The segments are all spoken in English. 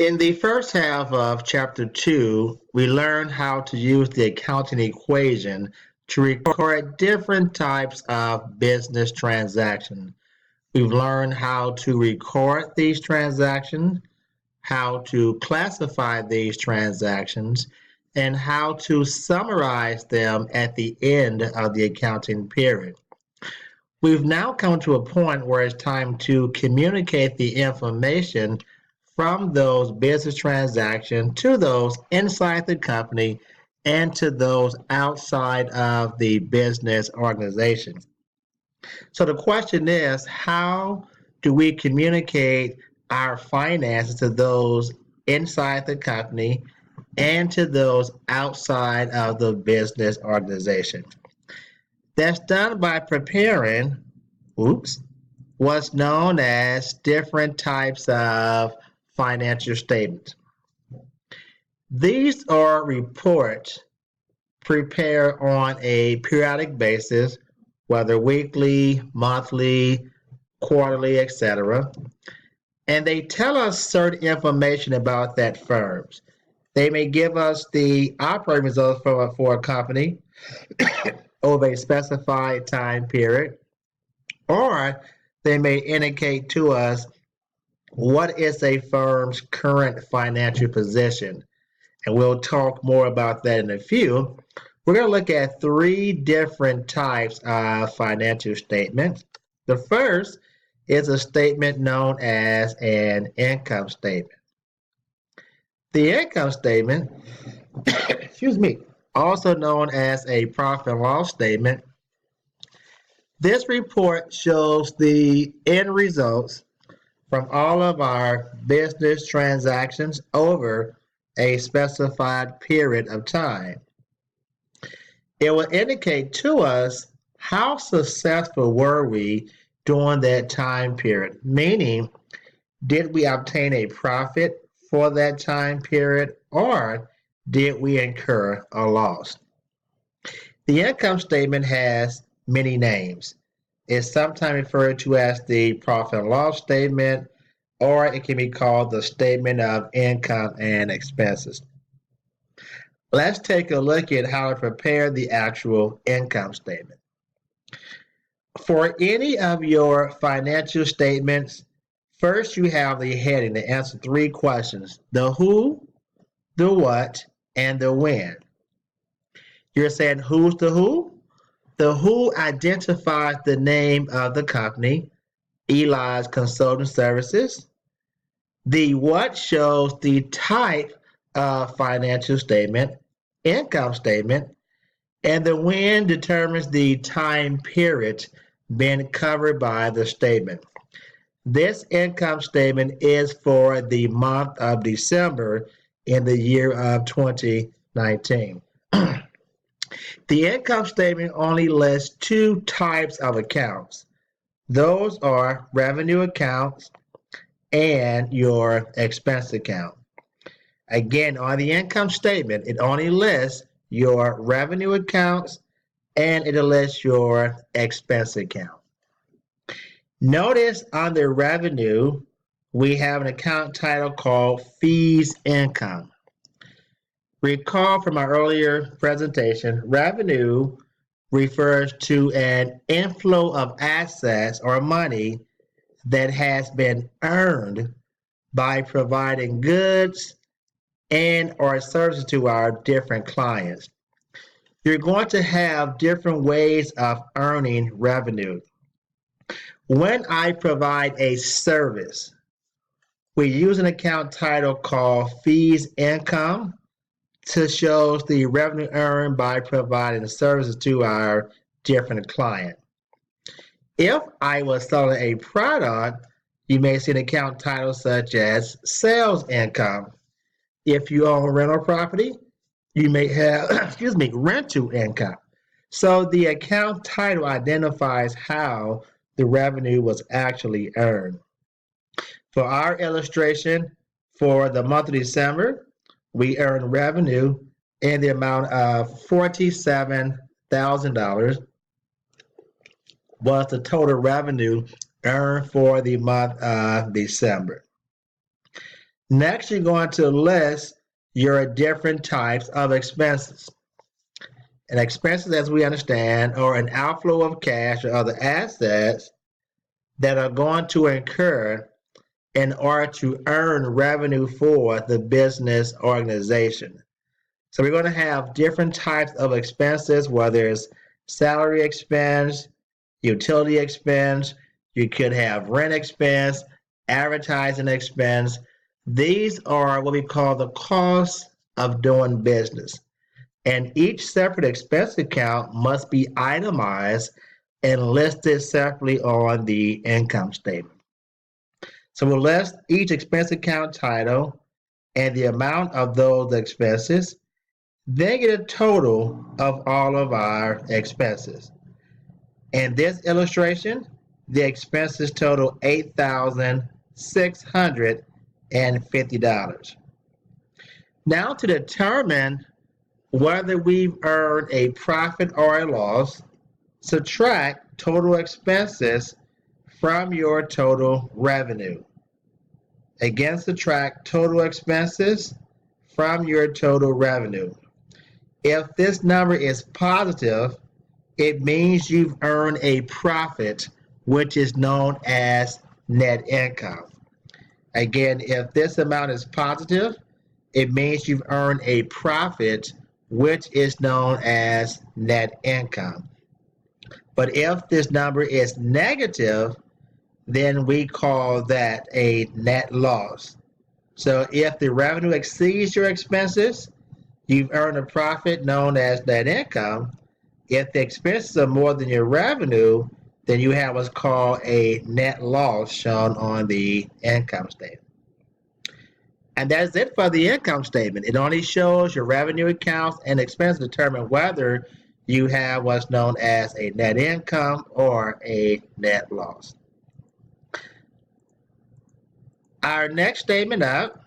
In the first half of Chapter 2, we learned how to use the accounting equation to record different types of business transactions. We've learned how to record these transactions, how to classify these transactions, and how to summarize them at the end of the accounting period. We've now come to a point where it's time to communicate the information from those business transactions to those inside the company and to those outside of the business organization. So the question is, how do we communicate our finances to those inside the company and to those outside of the business organization? That's done by preparing, what's known as different types of financial statements. These are reports prepared on a periodic basis, whether weekly, monthly, quarterly, etc. And they tell us certain information about that firm. They may give us the operating results for a company over a specified time period, or they may indicate to us what is a firm's current financial position. And we'll talk more about that in a few. We're going to look at three different types of financial statements. The first is a statement known as an income statement. The income statement, also known as a profit and loss statement. This report shows the end results from all of our business transactions over a specified period of time. It will indicate to us how successful were we during that time period, meaning did we obtain a profit for that time period or did we incur a loss? The income statement has many names. It's sometimes referred to as the profit and loss statement, or it can be called the statement of income and expenses. Let's take a look at how to prepare the actual income statement. For any of your financial statements, first you have the heading to answer three questions: the who, the what, and the when. You're saying, who's the who? The who identifies the name of the company, Eli's Consulting Services. The what shows the type of financial statement, income statement, and the when determines the time period being covered by the statement. This income statement is for the month of December in the year of 2019. The income statement only lists two types of accounts. Those are revenue accounts and your expense account. Again, on the income statement, it only lists your revenue accounts and it lists your expense account. Notice on the revenue, we have an account title called Fees Income. Recall from our earlier presentation, revenue refers to an inflow of assets or money that has been earned by providing goods and or services to our different clients. You're going to have different ways of earning revenue. When I provide a service, we use an account title called Fees Income to show the revenue earned by providing services to our different clients. If I was selling a product, you may see an account title such as Sales Income. If you own rental property, you may have, rental income. So the account title identifies how the revenue was actually earned. For our illustration, for the month of December, we earned revenue in the amount of $47,000 was the total revenue earned for the month of December. Next, you're going to list your different types of expenses. And expenses, as we understand, are an outflow of cash or other assets that are going to incur in order to earn revenue for the business organization. So we're going to have different types of expenses, whether it's salary expense, utility expense, you could have rent expense, advertising expense. These are what we call the costs of doing business. And each separate expense account must be itemized and listed separately on the income statement. So we'll list each expense account title and the amount of those expenses, then get a total of all of our expenses. In this illustration, the expenses total $8,650. Now, to determine whether we've earned a profit or a loss, subtract total expenses from your total revenue. Again, subtract total expenses from your total revenue. If this number is positive, it means you've earned a profit, which is known as net income. Again, if this amount is positive, it means you've earned a profit, which is known as net income. But if this number is negative, then we call that a net loss. So if the revenue exceeds your expenses, you've earned a profit known as net income. If the expenses are more than your revenue, then you have what's called a net loss shown on the income statement. And that's it for the income statement. It only shows your revenue accounts and expenses to determine whether you have what's known as a net income or a net loss. Our next statement up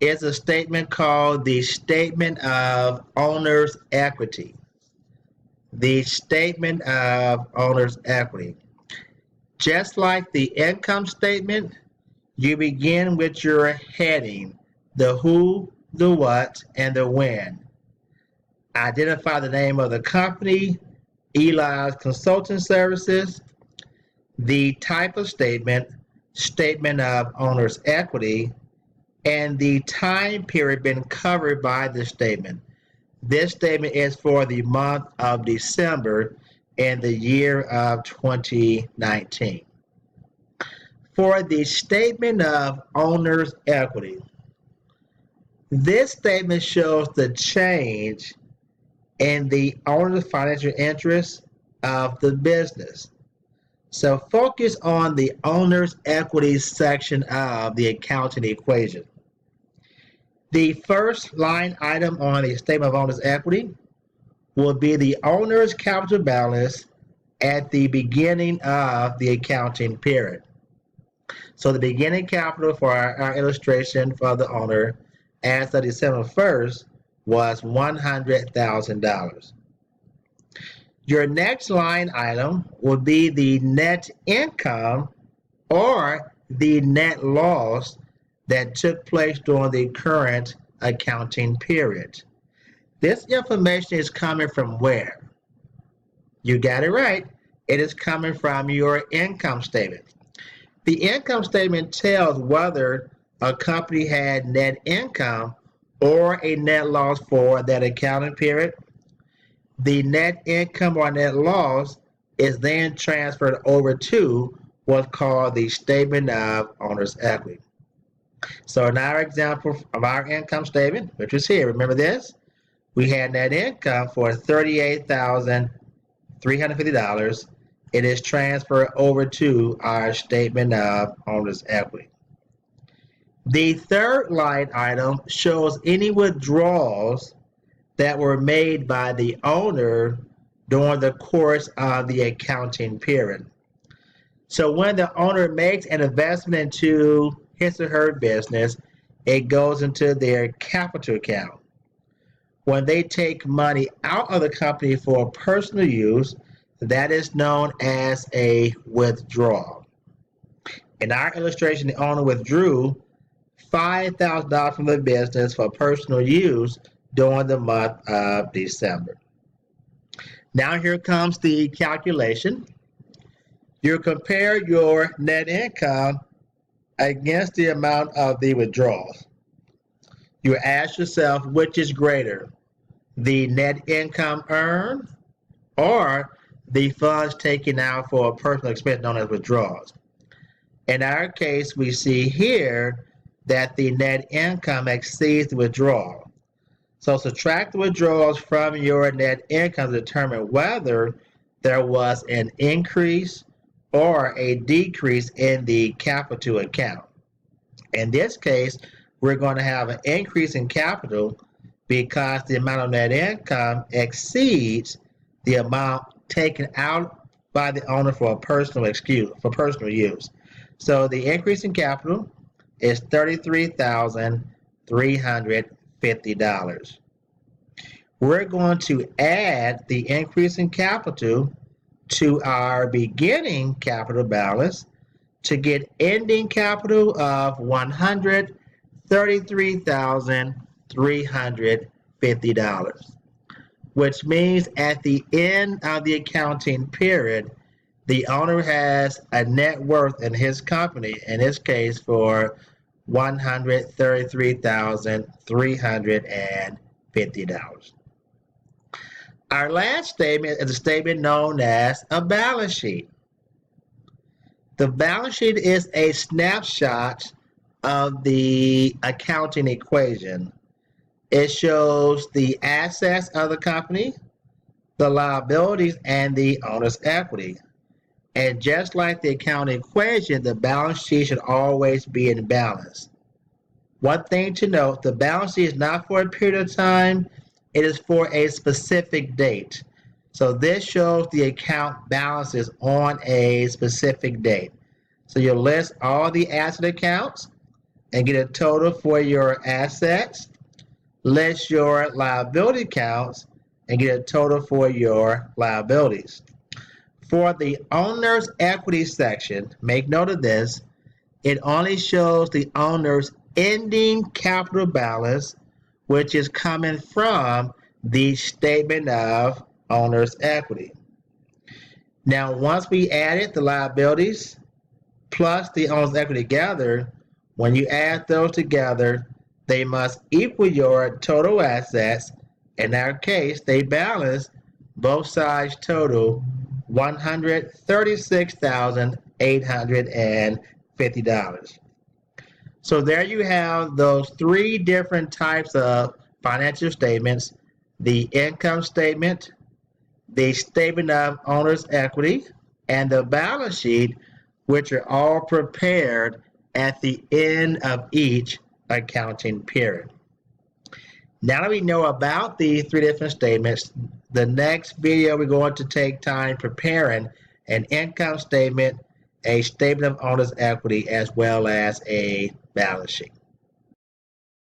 is a statement called the Statement of Owner's Equity. The Statement of Owner's Equity. Just like the income statement, you begin with your heading, the who, the what, and the when. Identify the name of the company, Eli's Consulting Services, the type of statement, Statement of Owner's Equity, and the time period been covered by the statement. This statement is for the month of December in the year of 2019. For the Statement of Owner's Equity, this statement shows the change in the owner's financial interest of the business. So focus on the owner's equity section of the accounting equation. The first line item on the Statement of Owner's Equity will be the owner's capital balance at the beginning of the accounting period. So the beginning capital for our illustration for the owner as of December 1st was $100,000. Your next line item will be the net income or the net loss that took place during the current accounting period. This information is coming from where? You got it right. It is coming from your income statement. The income statement tells whether a company had net income or a net loss for that accounting period. The net income or net loss is then transferred over to what's called the Statement of Owner's Equity. So in our example of our income statement, which was here, remember this? We had net income for $38,350. It is transferred over to our Statement of Owner's Equity. The third line item shows any withdrawals that were made by the owner during the course of the accounting period. So when the owner makes an investment into his or her business, it goes into their capital account. When they take money out of the company for personal use, that is known as a withdrawal. In our illustration, the owner withdrew $5,000 from the business for personal use during the month of December. Now here comes the calculation. You compare your net income against the amount of the withdrawals. You ask yourself, which is greater, the net income earned or the funds taken out for a personal expense known as withdrawals? In our case, we see here that the net income exceeds the withdrawal. So subtract the withdrawals from your net income to determine whether there was an increase or a decrease in the capital account. In this case, we're going to have an increase in capital because the amount of net income exceeds the amount taken out by the owner for personal use. So the increase in capital is $33,350. We're going to add the increase in capital to our beginning capital balance to get ending capital of $133,350, which means at the end of the accounting period, the owner has a net worth in his company, in this case for $133,350. Our last statement is a statement known as a balance sheet. The balance sheet is a snapshot of the accounting equation. It shows the assets of the company, the liabilities, and the owner's equity. And just like the accounting equation, the balance sheet should always be in balance. One thing to note, the balance sheet is not for a period of time, it is for a specific date. So this shows the account balances on a specific date. So you'll list all the asset accounts and get a total for your assets, list your liability accounts, and get a total for your liabilities. For the owner's equity section, make note of this, it only shows the owner's ending capital balance, which is coming from the statement of owner's equity. Now, once we added the liabilities plus the owner's equity together, when you add those together, they must equal your total assets. In our case, they balance both sides total $136,850. So there you have those three different types of financial statements: the income statement, the statement of owner's equity, and the balance sheet, which are all prepared at the end of each accounting period. Now that we know about the three different statements, the next video we're going to take time preparing an income statement, a statement of owner's equity, as well as a balance sheet.